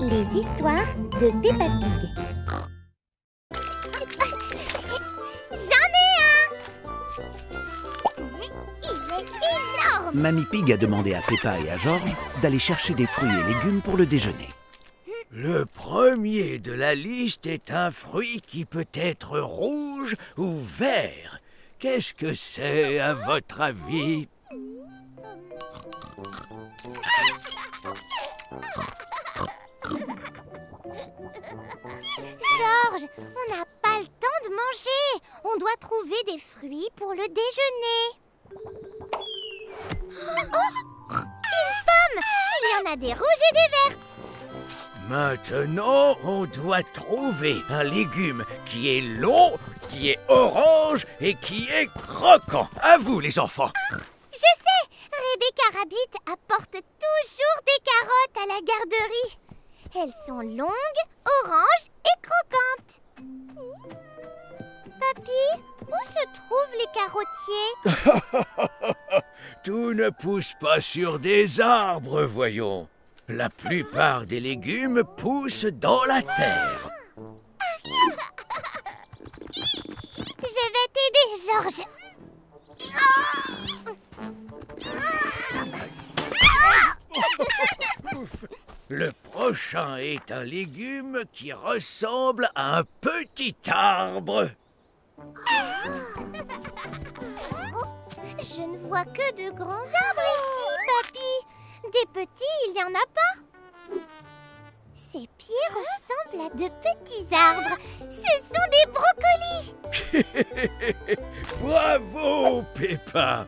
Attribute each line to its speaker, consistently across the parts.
Speaker 1: Les histoires de Peppa Pig. J'en ai un! Il est énorme!
Speaker 2: Mamie Pig a demandé à Peppa et à George d'aller chercher des fruits et légumes pour le déjeuner.
Speaker 3: Le premier de la liste est un fruit qui peut être rouge ou vert. Qu'est-ce que c'est à votre avis?
Speaker 1: George, on n'a pas le temps de manger. On doit trouver des fruits pour le déjeuner. Oh! Une pomme! Il y en a des rouges et des vertes.
Speaker 3: Maintenant, on doit trouver un légume qui est long, qui est orange et qui est croquant. À vous, les enfants.
Speaker 1: Je sais, Rebecca Rabbit apporte toujours des carottes à la garderie. Elles sont longues, oranges et croquantes. Papy, où se trouvent les carotiers?
Speaker 3: Tout ne pousse pas sur des arbres, voyons. La plupart des légumes poussent dans la terre.
Speaker 1: Je vais t'aider, George.
Speaker 3: Le prochain est un légume qui ressemble à un petit arbre.
Speaker 1: Je ne vois que de grands arbres ici, Papy. Des petits, il n'y en a pas. Ces pieds ressemblent à de petits arbres. Ce sont des brocolis.
Speaker 3: Bravo, Peppa.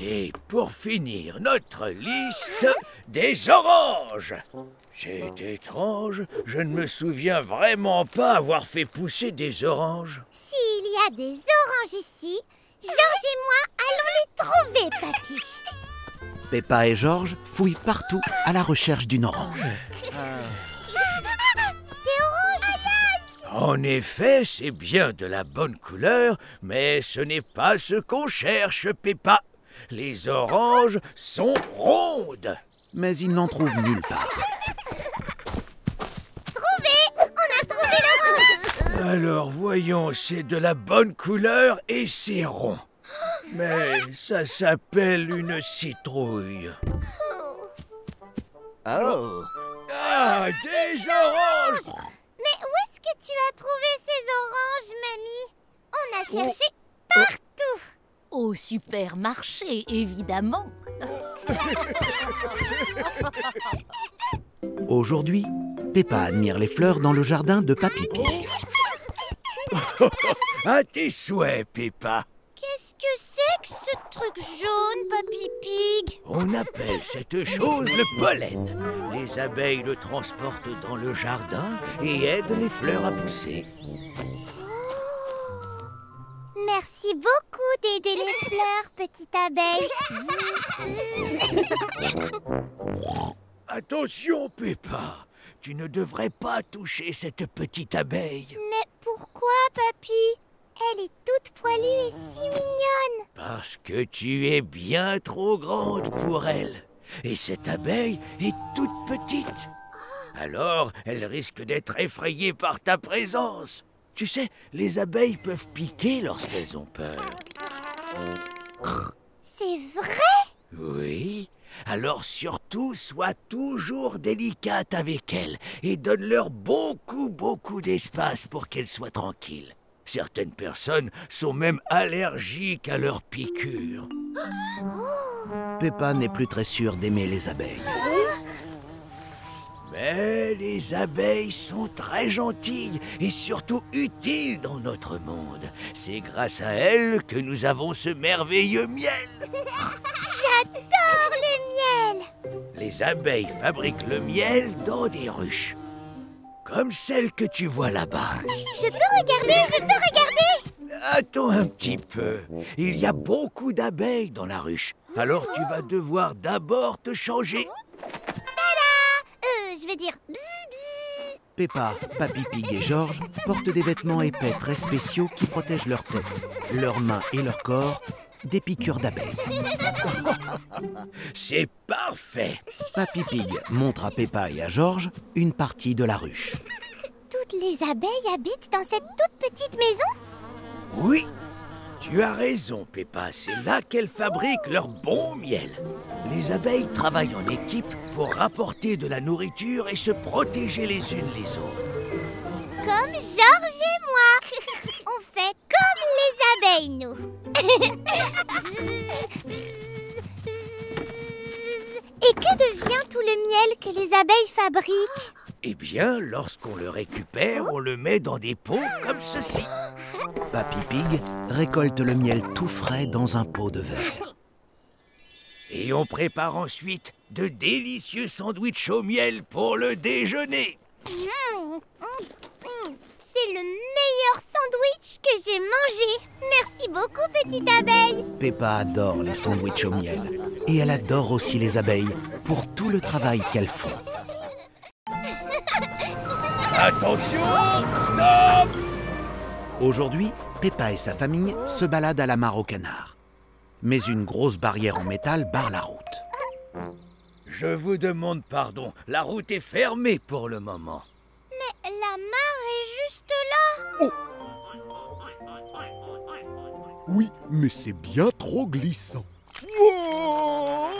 Speaker 3: Et pour finir notre liste, des oranges. C'est étrange, je ne me souviens vraiment pas avoir fait pousser des oranges.
Speaker 1: S'il y a des oranges ici, George et moi allons les trouver, Papy.
Speaker 2: Peppa et George fouillent partout à la recherche d'une orange.
Speaker 1: C'est orange.
Speaker 3: En effet, c'est bien de la bonne couleur, mais ce n'est pas ce qu'on cherche, Peppa. Les oranges sont rondes.
Speaker 2: Mais ils n'en trouvent nulle part.
Speaker 1: Trouvé! On a trouvé l'orange.
Speaker 3: Alors voyons, c'est de la bonne couleur et c'est rond. Mais ça s'appelle une citrouille.
Speaker 2: Oh!
Speaker 3: Ah, des oranges!
Speaker 1: Mais où est-ce que tu as trouvé ces oranges, mamie? On a cherché partout.
Speaker 4: Au supermarché, évidemment.
Speaker 2: Aujourd'hui, Peppa admire les fleurs dans le jardin de Papy Pig.
Speaker 3: À tes souhaits, Peppa.
Speaker 1: Qu'est-ce que c'est que ce truc jaune, Papy Pig?
Speaker 3: On appelle cette chose le pollen. Les abeilles le transportent dans le jardin et aident les fleurs à pousser.
Speaker 1: Merci beaucoup d'aider les fleurs, petite abeille.
Speaker 3: Attention, Peppa. Tu ne devrais pas toucher cette petite abeille.
Speaker 1: Mais pourquoi, Papy? Elle est toute poilue et si mignonne.
Speaker 3: Parce que tu es bien trop grande pour elle. Et cette abeille est toute petite. Alors, elle risque d'être effrayée par ta présence. Tu sais, les abeilles peuvent piquer lorsqu'elles ont peur.
Speaker 1: C'est vrai?
Speaker 3: Oui. Alors surtout, sois toujours délicate avec elles et donne-leur beaucoup d'espace pour qu'elles soient tranquilles. Certaines personnes sont même allergiques à leurs piqûres.
Speaker 2: Peppa n'est plus très sûre d'aimer les abeilles.
Speaker 3: Mais les abeilles sont très gentilles et surtout utiles dans notre monde. C'est grâce à elles que nous avons ce merveilleux miel.
Speaker 1: J'adore le miel.
Speaker 3: Les abeilles fabriquent le miel dans des ruches. Comme celle que tu vois là-bas.
Speaker 1: Je peux regarder.
Speaker 3: Attends un petit peu. Il y a beaucoup d'abeilles dans la ruche. Alors tu vas devoir d'abord te changer.
Speaker 1: Je vais dire bzz, bzz.
Speaker 2: Peppa, Papy Pig et George portent des vêtements épais très spéciaux qui protègent leur tête, leurs mains et leur corps des piqûres d'abeilles.
Speaker 3: C'est parfait.
Speaker 2: Papy Pig montre à Peppa et à Georges une partie de la ruche.
Speaker 1: Toutes les abeilles habitent dans cette toute petite maison?
Speaker 3: Oui, tu as raison, Peppa. C'est là qu'elles fabriquent leur bon miel. Les abeilles travaillent en équipe pour rapporter de la nourriture et se protéger les unes les autres.
Speaker 1: Comme Georges et moi. On fait comme les abeilles, nous. Et que devient tout le miel que les abeilles fabriquent?
Speaker 3: Eh bien, lorsqu'on le récupère, on le met dans des pots comme ceci.
Speaker 2: Papy Pig récolte le miel tout frais dans un pot de verre.
Speaker 3: Et on prépare ensuite de délicieux sandwichs au miel pour le déjeuner.
Speaker 1: C'est le meilleur sandwich que j'ai mangé. Merci beaucoup, petite abeille.
Speaker 2: Peppa adore les sandwichs au miel. Et elle adore aussi les abeilles pour tout le travail qu'elles font.
Speaker 3: Attention, stop!
Speaker 2: Aujourd'hui, Peppa et sa famille se baladent à la mare aux canards. Mais une grosse barrière en métal barre la route.
Speaker 3: Je vous demande pardon, la route est fermée pour le moment.
Speaker 1: Mais la mare est juste là.
Speaker 5: Oui, mais c'est bien trop glissant. Wow!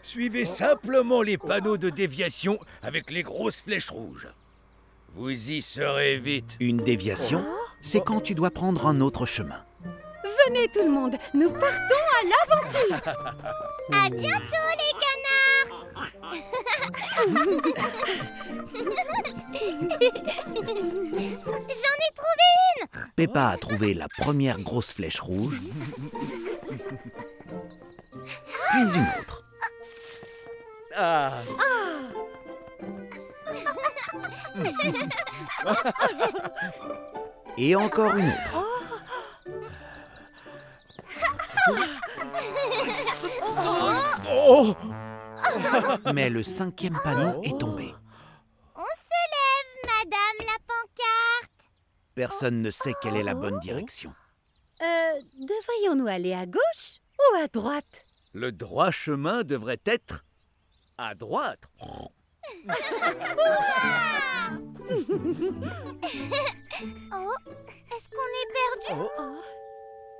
Speaker 3: Suivez simplement les panneaux de déviation avec les grosses flèches rouges. Vous y serez vite.
Speaker 2: Une déviation, c'est quand tu dois prendre un autre chemin.
Speaker 6: Venez tout le monde, nous partons à l'aventure.
Speaker 1: À bientôt, les canards. J'en ai trouvé une.
Speaker 2: Peppa a trouvé la première grosse flèche rouge, puis une autre.
Speaker 3: Ah.
Speaker 2: Et encore une autre.
Speaker 3: Oh!
Speaker 2: Mais le cinquième panneau est tombé.
Speaker 1: On se lève, madame la pancarte.
Speaker 2: Personne ne sait quelle est la bonne direction.
Speaker 6: Devrions-nous aller à gauche ou à droite?
Speaker 3: Le droit chemin devrait être à droite.
Speaker 1: Oh, est-ce qu'on est perdu?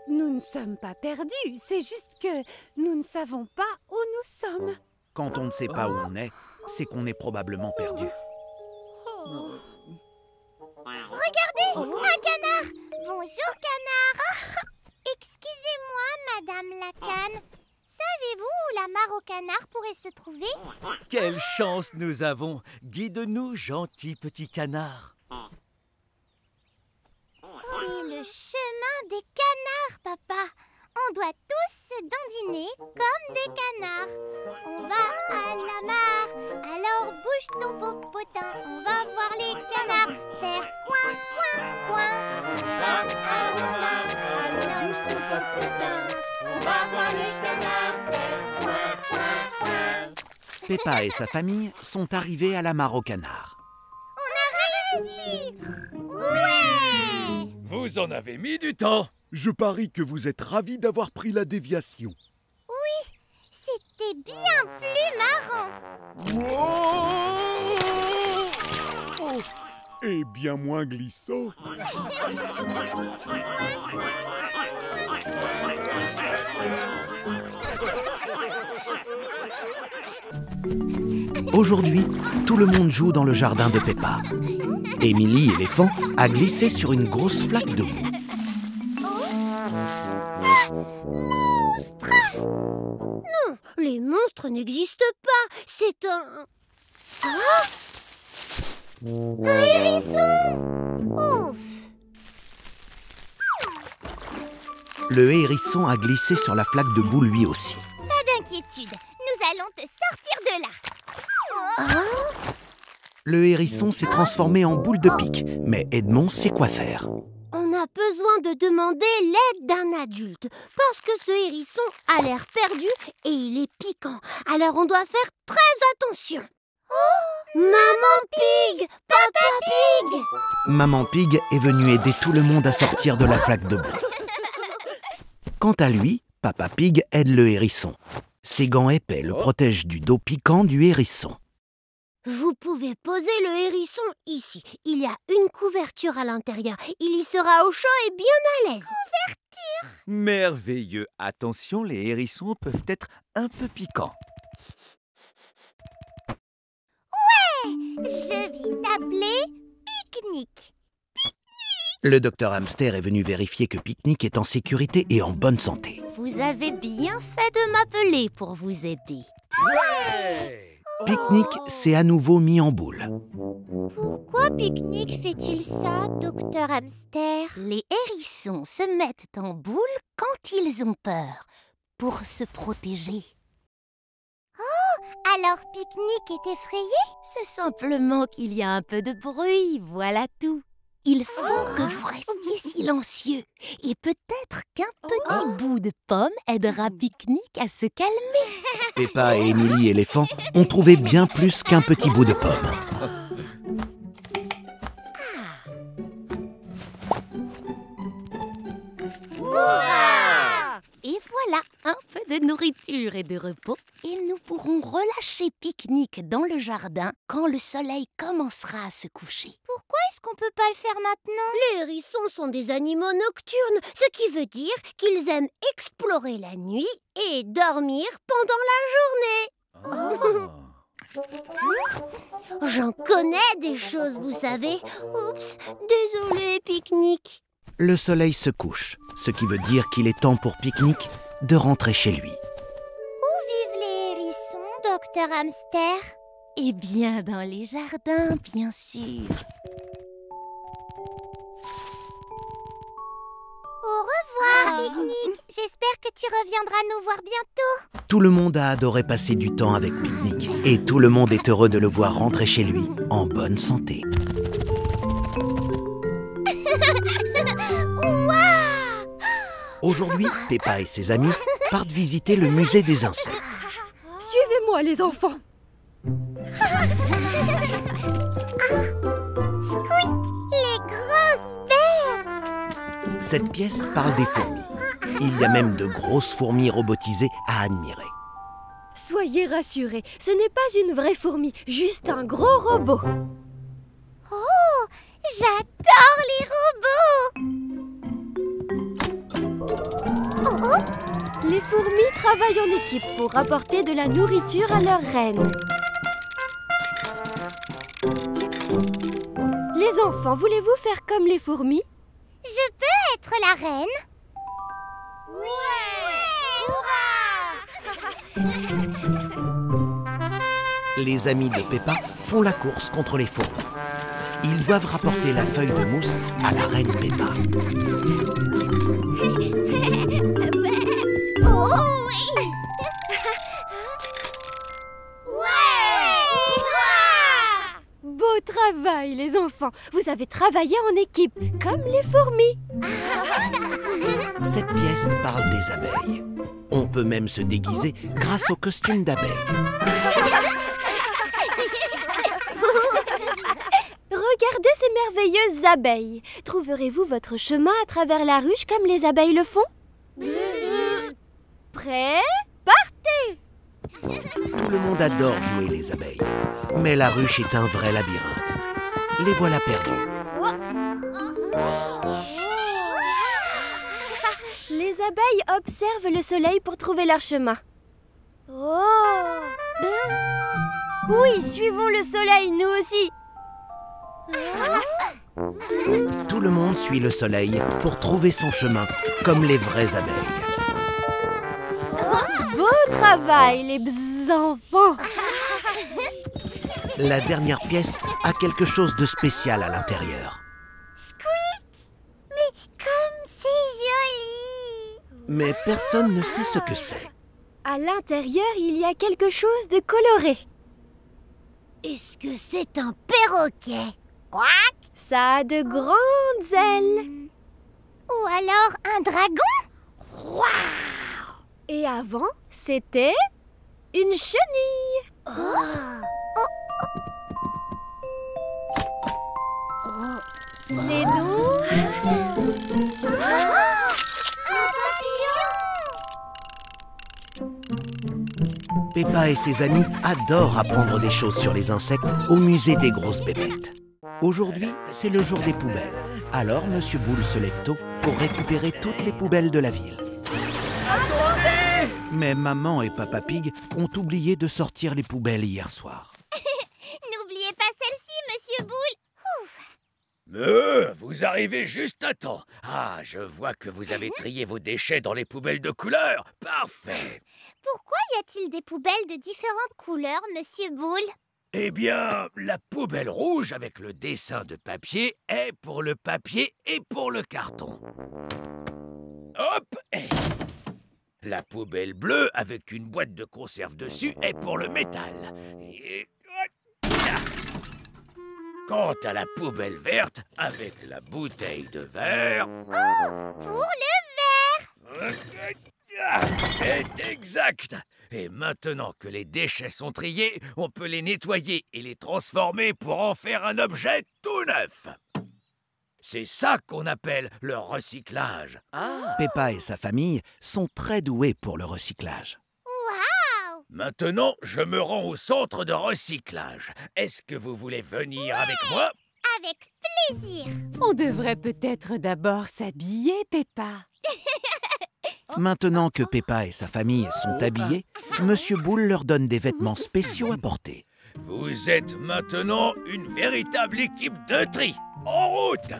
Speaker 6: Nous ne sommes pas perdus, c'est juste que nous ne savons pas où nous sommes.
Speaker 2: Quand on ne sait pas où on est, c'est qu'on est probablement perdu.
Speaker 1: Regardez, un canard. Bonjour, canard. Excusez-moi, madame la canne. Savez-vous où la mare aux canards pourrait se trouver?
Speaker 3: Quelle chance nous avons! Guide-nous, gentil petit canard.
Speaker 1: C'est le chemin des canards, papa. On doit tous se dandiner comme des canards. On va à la mare, alors bouge ton popotin. On va voir les canards faire coin, coin, coin. On va à la mare, alors bouge ton popotin. On va voir les canards faire coin, coin, coin.
Speaker 2: Peppa et sa famille sont arrivés à la mare aux canards.
Speaker 1: On a réussi! Ouais!
Speaker 3: Vous en avez mis du temps.
Speaker 5: Je parie que vous êtes ravis d'avoir pris la déviation.
Speaker 1: Oui, c'était bien plus marrant.
Speaker 5: Wow! Et bien moins glissant.
Speaker 2: Aujourd'hui, tout le monde joue dans le jardin de Peppa. Émilie, éléphant, a glissé sur une grosse flaque de boue.
Speaker 1: Monstre! Non, les monstres n'existent pas. C'est un... Un hérisson! Ouf!
Speaker 2: Le hérisson a glissé sur la flaque de boue lui aussi.
Speaker 1: Pas d'inquiétude, nous allons te sortir de là.
Speaker 2: Le hérisson s'est transformé en boule de pique, mais Edmond sait quoi faire.
Speaker 1: On a besoin de demander l'aide d'un adulte, parce que ce hérisson a l'air perdu et il est piquant. Alors on doit faire très attention. Oh, Maman Pig! Papa Pig!
Speaker 2: Maman Pig est venue aider tout le monde à sortir de la flaque de boue. Quant à lui, Papa Pig aide le hérisson. Ses gants épais le protègent du dos piquant du hérisson.
Speaker 1: Vous pouvez poser le hérisson ici. Il y a une couverture à l'intérieur. Il y sera au chaud et bien à l'aise.
Speaker 7: Merveilleux. Attention, les hérissons peuvent être un peu piquants.
Speaker 1: Je vais t'appeler Pique-Nique.
Speaker 2: Le docteur Hamster est venu vérifier que Pique-Nique est en sécurité et en bonne santé.
Speaker 4: Vous avez bien fait de m'appeler pour vous aider.
Speaker 2: Pique-Nique s'est à nouveau mis en boule.
Speaker 1: Pourquoi Pique-Nique fait-il ça, docteur Hamster?
Speaker 4: Les hérissons se mettent en boule quand ils ont peur, pour se protéger.
Speaker 1: Alors Pique-Nique est effrayé?
Speaker 4: C'est simplement qu'il y a un peu de bruit, voilà tout. Il faut que vous restiez silencieux. Et peut-être qu'un petit bout de pomme aidera Pique-Nique à se calmer.
Speaker 2: Peppa et Émilie éléphant ont trouvé bien plus qu'un petit bout de pomme.
Speaker 4: Et voilà, un peu de nourriture et de repos. Et nous pourrons relâcher Pique-Nique dans le jardin quand le soleil commencera à se coucher.
Speaker 1: Pourquoi est-ce qu'on peut pas le faire maintenant? Les hérissons sont des animaux nocturnes, ce qui veut dire qu'ils aiment explorer la nuit et dormir pendant la journée. J'en connais des choses, vous savez. Oups, désolé, Pique-Nique.
Speaker 2: Le soleil se couche, ce qui veut dire qu'il est temps pour Pique-Nique de rentrer chez lui.
Speaker 1: Où vivent les hérissons, docteur Hamster?
Speaker 4: Eh bien, dans les jardins, bien sûr.
Speaker 1: Au revoir, Pique-Nique. J'espère que tu reviendras nous voir bientôt.
Speaker 2: Tout le monde a adoré passer du temps avec Pique-Nique et tout le monde est heureux de le voir rentrer chez lui en bonne santé. Aujourd'hui, Peppa et ses amis partent visiter le musée des insectes.
Speaker 6: Suivez-moi, les enfants.
Speaker 1: Squeak, les grosses bêtes.
Speaker 2: Cette pièce parle des fourmis. Il y a même de grosses fourmis robotisées à admirer.
Speaker 6: Soyez rassurés, ce n'est pas une vraie fourmi, juste un gros robot.
Speaker 1: Oh, j'adore les robots.
Speaker 6: Les fourmis travaillent en équipe pour apporter de la nourriture à leur reine. Les enfants, voulez-vous faire comme les fourmis?
Speaker 1: Je peux être la reine?
Speaker 2: Les amis de Peppa font la course contre les fourmis. Ils doivent rapporter la feuille de mousse à la reine Peppa.
Speaker 1: Oh oui.
Speaker 6: Beau travail, les enfants. Vous avez travaillé en équipe, comme les fourmis.
Speaker 2: Cette pièce parle des abeilles. On peut même se déguiser grâce au costume d'abeille.
Speaker 6: Regardez ces merveilleuses abeilles. Trouverez-vous votre chemin à travers la ruche comme les abeilles le font? Prêts? Partez!
Speaker 2: Tout le monde adore jouer les abeilles. Mais la ruche est un vrai labyrinthe. Les voilà perdus.
Speaker 6: Les abeilles observent le soleil pour trouver leur chemin. Oh! Oui, suivons le soleil, nous aussi.
Speaker 2: Tout le monde suit le soleil pour trouver son chemin, comme les vraies abeilles.
Speaker 6: Beau travail, les enfants.
Speaker 2: La dernière pièce a quelque chose de spécial à l'intérieur.
Speaker 1: Squeak, mais comme c'est joli.
Speaker 2: Mais personne ne sait ce que c'est.
Speaker 6: À l'intérieur, il y a quelque chose de coloré.
Speaker 1: Est-ce que c'est un perroquet? Quack.
Speaker 6: Ça a de grandes ailes.
Speaker 1: Ou alors un dragon? Waouh!
Speaker 6: Et avant, c'était une chenille.
Speaker 2: Peppa et ses amis adorent apprendre des choses sur les insectes au musée des grosses bébêtes. Aujourd'hui, c'est le jour des poubelles. Alors, Monsieur Boule se lève tôt pour récupérer toutes les poubelles de la ville.
Speaker 3: Attendez!
Speaker 2: Mais Maman et Papa Pig ont oublié de sortir les poubelles hier soir.
Speaker 1: N'oubliez pas celle-ci, Monsieur Boule.
Speaker 3: Vous arrivez juste à temps. Ah, je vois que vous avez trié vos déchets dans les poubelles de couleur. Parfait.
Speaker 1: Pourquoi y a-t-il des poubelles de différentes couleurs, Monsieur Boule?
Speaker 3: Eh bien, la poubelle rouge avec le dessin de papier est pour le papier et pour le carton. Hop! La poubelle bleue avec une boîte de conserve dessus est pour le métal. Et... Quant à la poubelle verte avec la bouteille de verre...
Speaker 1: Pour le verre.
Speaker 3: C'est exact! Et maintenant que les déchets sont triés, on peut les nettoyer et les transformer pour en faire un objet tout neuf. C'est ça qu'on appelle le recyclage.
Speaker 2: Peppa et sa famille sont très doués pour le recyclage.
Speaker 1: Waouh!
Speaker 3: Maintenant, je me rends au centre de recyclage. Est-ce que vous voulez venir avec moi?
Speaker 1: Avec plaisir.
Speaker 6: On devrait peut-être d'abord s'habiller, Peppa.
Speaker 2: Maintenant que Peppa et sa famille sont habillés, Monsieur Boule leur donne des vêtements spéciaux à porter.
Speaker 3: Vous êtes maintenant une véritable équipe de tri. En route!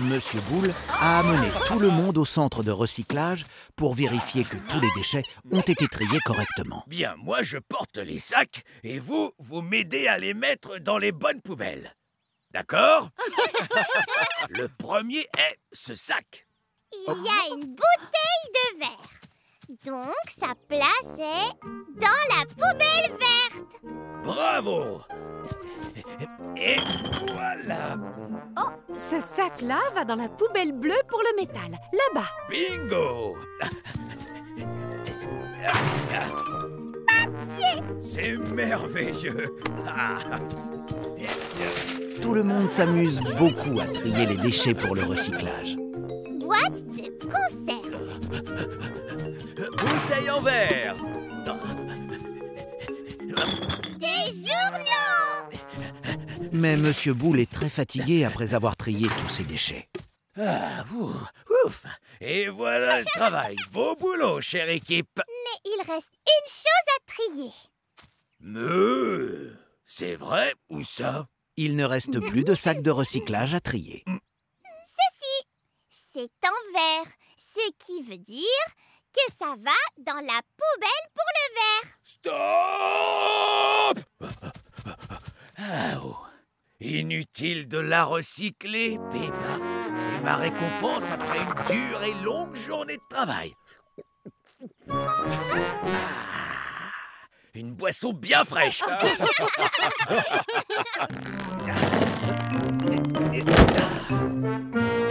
Speaker 2: Monsieur Boule a amené tout le monde au centre de recyclage pour vérifier que tous les déchets ont été triés correctement.
Speaker 3: Bien, moi je porte les sacs et vous m'aidez à les mettre dans les bonnes poubelles. D'accord? Le premier est ce sac.
Speaker 1: Il y a une bouteille de verre. Donc, sa place est dans la poubelle verte.
Speaker 3: Bravo! Et voilà!
Speaker 6: Ce sac-là va dans la poubelle bleue pour le métal, là-bas.
Speaker 3: Bingo! C'est merveilleux!
Speaker 2: Tout le monde s'amuse beaucoup à trier les déchets pour le recyclage.
Speaker 1: Boîte de conserve.
Speaker 3: Bouteille en verre!
Speaker 1: Des journaux.
Speaker 2: Mais Monsieur Boule est très fatigué après avoir trié tous ces déchets.
Speaker 3: Ah, ouf! Et voilà le travail. Beau boulot, chère équipe.
Speaker 1: Mais il reste une chose à trier.
Speaker 3: C'est vrai ou ça?
Speaker 2: Il ne reste plus de sacs de recyclage à trier.
Speaker 1: Ceci, c'est en verre. Ce qui veut dire que ça va dans la poubelle pour le verre.
Speaker 3: Stop! Ah, oh. Inutile de la recycler, Peppa. C'est ma récompense après une dure et longue journée de travail. Une boisson bien fraîche.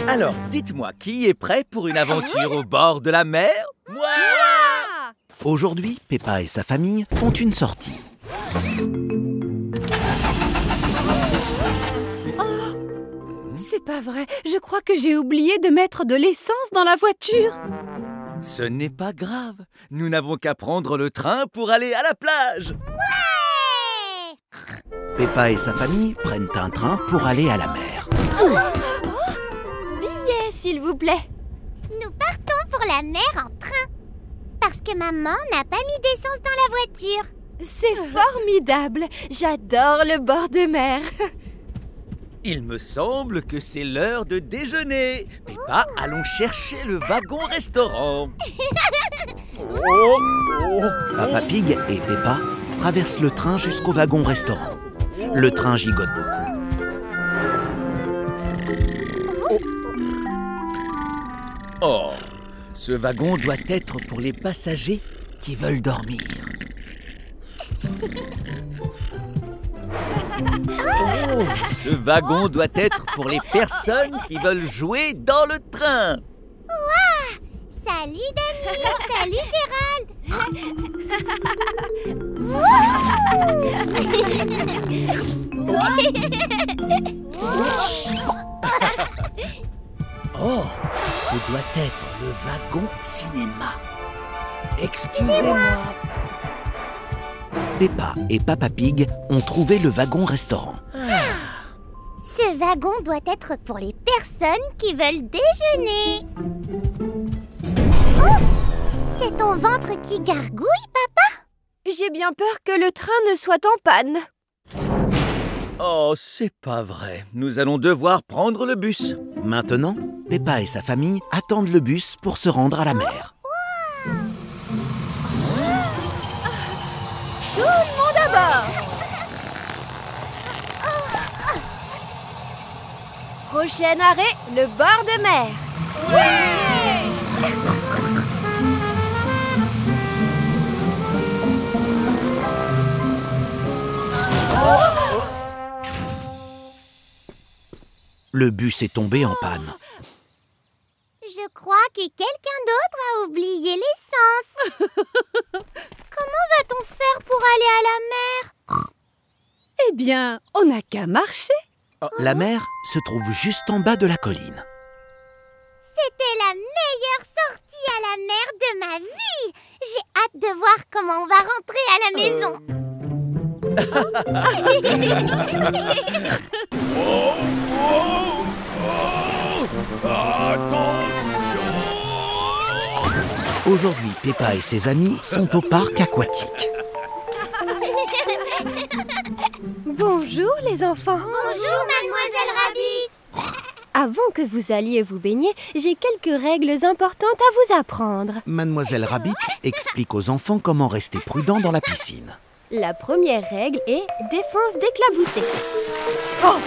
Speaker 7: Alors, dites-moi, qui est prêt pour une aventure au bord de la mer? Moi!
Speaker 2: Aujourd'hui, Peppa et sa famille font une sortie.
Speaker 6: C'est pas vrai, je crois que j'ai oublié de mettre de l'essence dans la voiture.
Speaker 7: Ce n'est pas grave. Nous n'avons qu'à prendre le train pour aller à la plage.
Speaker 1: Ouais!
Speaker 2: Peppa et sa famille prennent un train pour aller à la mer.
Speaker 4: Billets, s'il vous plaît.
Speaker 1: Nous partons pour la mer en train. Parce que maman n'a pas mis d'essence dans la voiture.
Speaker 4: C'est formidable. J'adore le bord de mer.
Speaker 7: Il me semble que c'est l'heure de déjeuner. Peppa, allons chercher le wagon-restaurant.
Speaker 2: Papa Pig et Peppa traversent le train jusqu'au wagon-restaurant. Le train gigote beaucoup.
Speaker 7: Oh, ce wagon doit être pour les passagers qui veulent dormir. Ce wagon doit être pour les personnes qui veulent jouer dans le train.
Speaker 1: Salut Dani, salut Gérald.
Speaker 3: Oh, ce doit être le wagon cinéma. Excusez-moi.
Speaker 2: Peppa et Papa Pig ont trouvé le wagon-restaurant.
Speaker 1: Ce wagon doit être pour les personnes qui veulent déjeuner. Oh! C'est ton ventre qui gargouille, papa?
Speaker 8: J'ai bien peur que le train ne soit en panne.
Speaker 7: Oh, c'est pas vrai. Nous allons devoir prendre le bus.
Speaker 2: Maintenant, Peppa et sa famille attendent le bus pour se rendre à la mer.
Speaker 8: Tout le monde à bord! Prochain arrêt, le bord de mer.
Speaker 2: Le bus est tombé en panne.
Speaker 1: Je crois que quelqu'un d'autre a oublié l'essence. Comment va-t-on faire pour aller à la mer?
Speaker 6: Eh bien, on n'a qu'à marcher.
Speaker 2: La mer se trouve juste en bas de la colline.
Speaker 1: C'était la meilleure sortie à la mer de ma vie. J'ai hâte de voir comment on va rentrer à la maison.
Speaker 2: Aujourd'hui, Peppa et ses amis sont au parc aquatique.
Speaker 8: Bonjour les enfants.
Speaker 1: Bonjour, Mademoiselle Rabbit.
Speaker 8: Avant que vous alliez vous baigner, j'ai quelques règles importantes à vous apprendre.
Speaker 2: Mademoiselle Rabbit explique aux enfants comment rester prudent dans la piscine.
Speaker 8: La première règle est défense d'éclabousser.
Speaker 1: On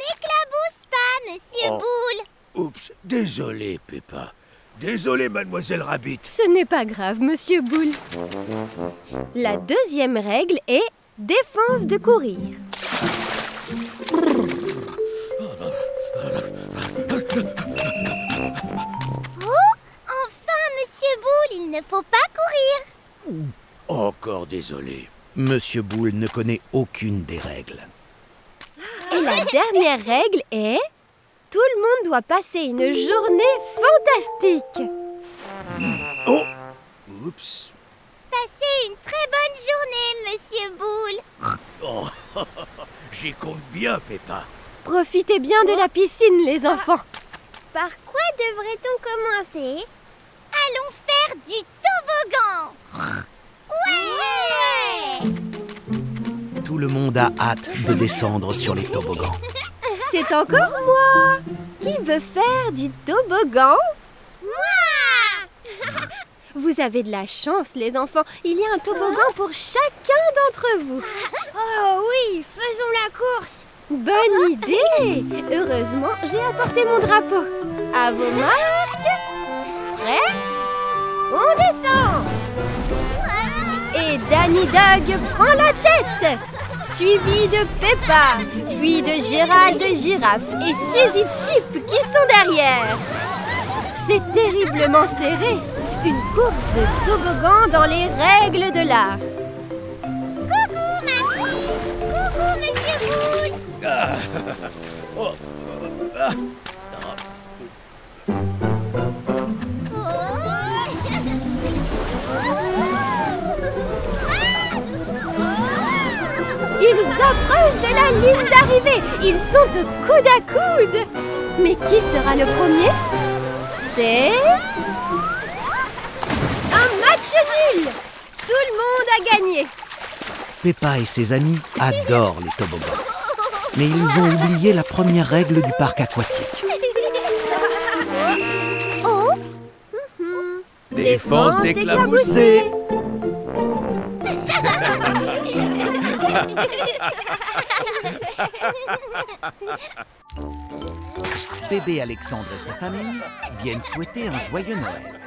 Speaker 1: n'éclabousse pas, Monsieur Boule.
Speaker 3: Oups, désolé, Peppa. Désolé, Mademoiselle Rabbit.
Speaker 8: Ce n'est pas grave, Monsieur Boule. La deuxième règle est défense de courir.
Speaker 1: Oh, enfin, Monsieur Boule, il ne faut pas courir.
Speaker 3: Encore désolé.
Speaker 2: Monsieur Boule ne connaît aucune des règles.
Speaker 8: Et la dernière règle est... Tout le monde doit passer une journée fantastique.
Speaker 3: Oh! Oups!
Speaker 1: Passez une très bonne journée, Monsieur Boule.
Speaker 3: Oh, j'y compte bien, Peppa.
Speaker 8: Profitez bien de la piscine, les enfants.
Speaker 1: Par quoi devrait-on commencer? Allons faire du toboggan. Ouais!
Speaker 2: Tout le monde a hâte de descendre sur les toboggans.
Speaker 8: C'est encore moi. Qui veut faire du toboggan?
Speaker 1: Moi!
Speaker 8: Vous avez de la chance, les enfants. Il y a un toboggan pour chacun d'entre vous. Oh oui, faisons la course. Bonne idée. Heureusement, j'ai apporté mon drapeau. À vos marques. Prêts? On descend. Et Danny Dog prend la tête, suivi de Peppa, puis de Gérald Girafe et Suzy Chip qui sont derrière. C'est terriblement serré. Une course de toboggan dans les règles de l'art.
Speaker 1: Coucou, mamie! Coucou, Monsieur Boule!
Speaker 8: Ils approchent de la ligne d'arrivée. Ils sont coude à coude. Mais qui sera le premier? C'est... un match nul. Tout le monde a gagné.
Speaker 2: Peppa et ses amis adorent les toboggans. Mais ils ont oublié la première règle du parc aquatique.
Speaker 1: Oh!
Speaker 7: Défense d'éclabousser.
Speaker 2: Bébé Alexandre et sa famille viennent souhaiter un joyeux Noël.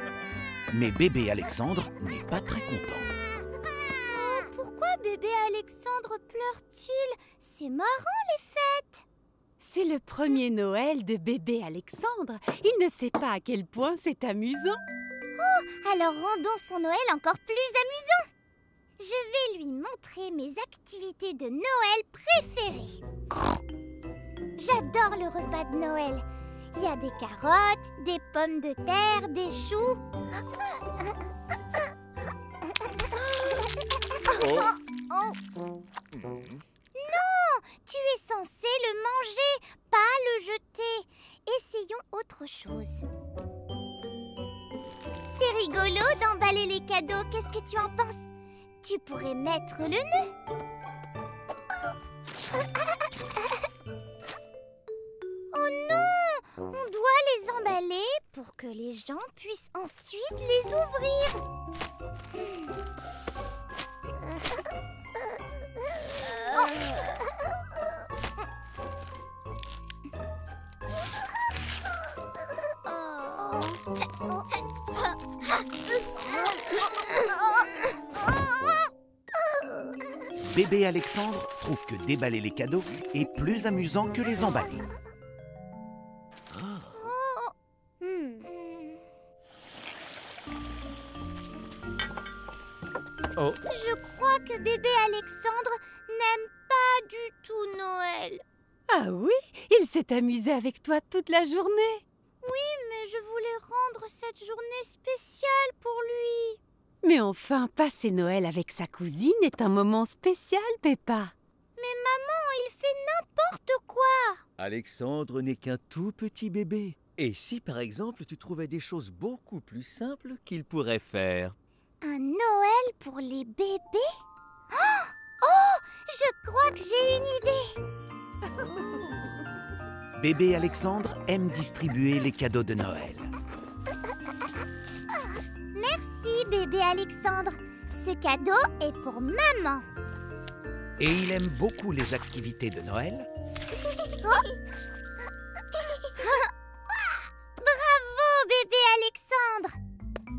Speaker 2: Mais bébé Alexandre n'est pas très content.
Speaker 1: Pourquoi bébé Alexandre pleure-t-il? C'est marrant les fêtes.
Speaker 6: C'est le premier Noël de bébé Alexandre. Il ne sait pas à quel point c'est amusant.
Speaker 1: Alors rendons son Noël encore plus amusant. Je vais lui montrer mes activités de Noël préférées. J'adore le repas de Noël. Il y a des carottes, des pommes de terre, des choux. Non, tu es censé le manger, pas le jeter. Essayons autre chose. C'est rigolo d'emballer les cadeaux. Qu'est-ce que tu en penses? Tu pourrais mettre le nœud. Oh non! On doit les emballer pour que les gens puissent ensuite les ouvrir.
Speaker 2: Bébé Alexandre trouve que déballer les cadeaux est plus amusant que les emballer.
Speaker 7: Oh.
Speaker 1: Je crois que bébé Alexandre n'aime pas du tout Noël.
Speaker 6: Ah oui, il s'est amusé avec toi toute la journée.
Speaker 1: Mais je voulais rendre cette journée spéciale pour lui.
Speaker 6: Mais enfin, passer Noël avec sa cousine est un moment spécial, Peppa.
Speaker 1: Mais maman, il fait n'importe quoi.
Speaker 7: Alexandre n'est qu'un tout petit bébé. Et si par exemple tu trouvais des choses beaucoup plus simples qu'il pourrait faire?
Speaker 1: Un Noël pour les bébés? Oh, je crois que j'ai une idée.
Speaker 2: Bébé Alexandre aime distribuer les cadeaux de Noël.
Speaker 1: Merci bébé Alexandre. Ce cadeau est pour maman.
Speaker 2: Et il aime beaucoup les activités de Noël.
Speaker 1: Bravo bébé Alexandre.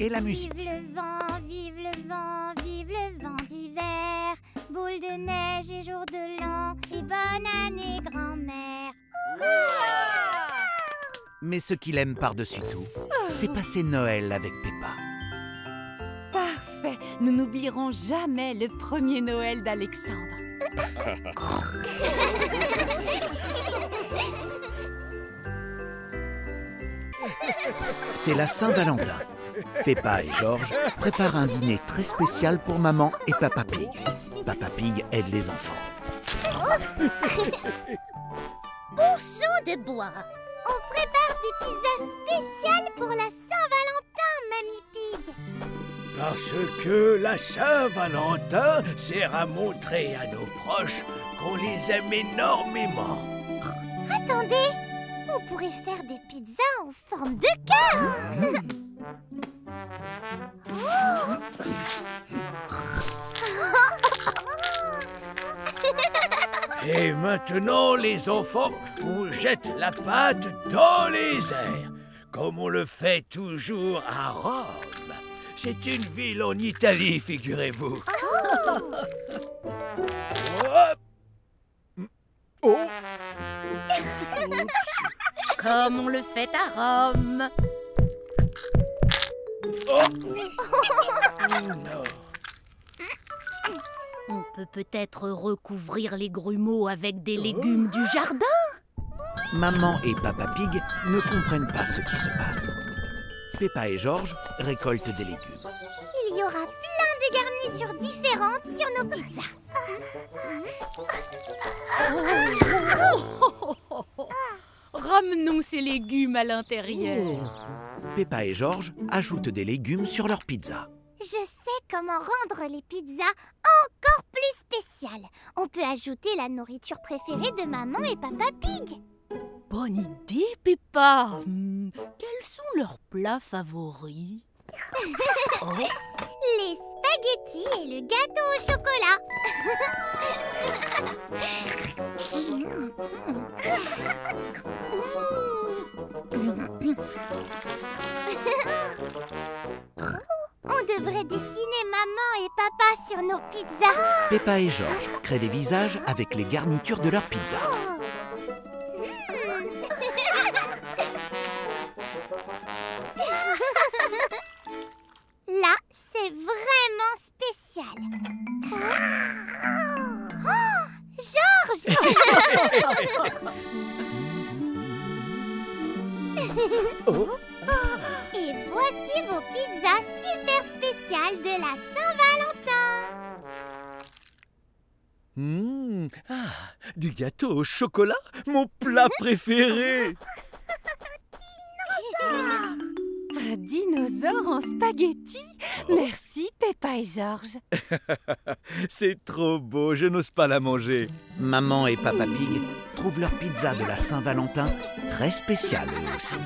Speaker 2: Et la musique.
Speaker 1: Vive le vent, vive le vent, vive le vent d'hiver. Boule de neige et jour de l'an, et bonne année grand-mère.
Speaker 2: Mais ce qu'il aime par-dessus tout, c'est passer Noël avec Peppa.
Speaker 6: Parfait, nous n'oublierons jamais le premier Noël d'Alexandre.
Speaker 2: C'est la Saint-Valentin. Peppa et George préparent un dîner très spécial pour maman et Papa Pig. Papa Pig aide les enfants.
Speaker 1: Au champ de bois, on prépare des pizzas spéciales pour la Saint-Valentin, Mamie Pig.
Speaker 3: Parce que la Saint-Valentin sert à montrer à nos proches qu'on les aime énormément.
Speaker 1: Attendez, on pourrait faire des pizzas en forme de cœur.
Speaker 3: Et maintenant, les enfants, on jette la pâte dans les airs, comme on le fait toujours à Rome. C'est une ville en Italie, figurez-vous. Oh.
Speaker 4: Comme on le fait à Rome.
Speaker 3: Oh. Non.
Speaker 4: On peut peut-être recouvrir les grumeaux avec des légumes du jardin.
Speaker 2: Maman et Papa Pig ne comprennent pas ce qui se passe. Peppa et George récoltent des légumes.
Speaker 1: Il y aura plein de garnitures différentes sur nos pizzas.
Speaker 4: Ramenons ces légumes à l'intérieur.
Speaker 2: Peppa et George ajoutent des légumes sur leur pizza.
Speaker 1: Je sais comment rendre les pizzas encore plus spéciales. On peut ajouter la nourriture préférée de maman et Papa Pig.
Speaker 4: Bonne idée, Peppa. Quels sont leurs plats favoris?
Speaker 1: Les spaghettis et le gâteau au chocolat. On devrait dessiner maman et papa sur nos pizzas.
Speaker 2: Peppa et George créent des visages avec les garnitures de leur pizza.
Speaker 1: Là, c'est vraiment spécial. Oh, George! Et voici vos pizzas super spéciales de la Saint-Valentin.
Speaker 7: Du gâteau au chocolat, mon plat préféré.
Speaker 6: Un dinosaure en spaghetti. Merci, Peppa et Georges.
Speaker 7: C'est trop beau, je n'ose pas la manger.
Speaker 2: Maman et Papa Pig trouvent leur pizza de la Saint-Valentin très spéciale eux aussi.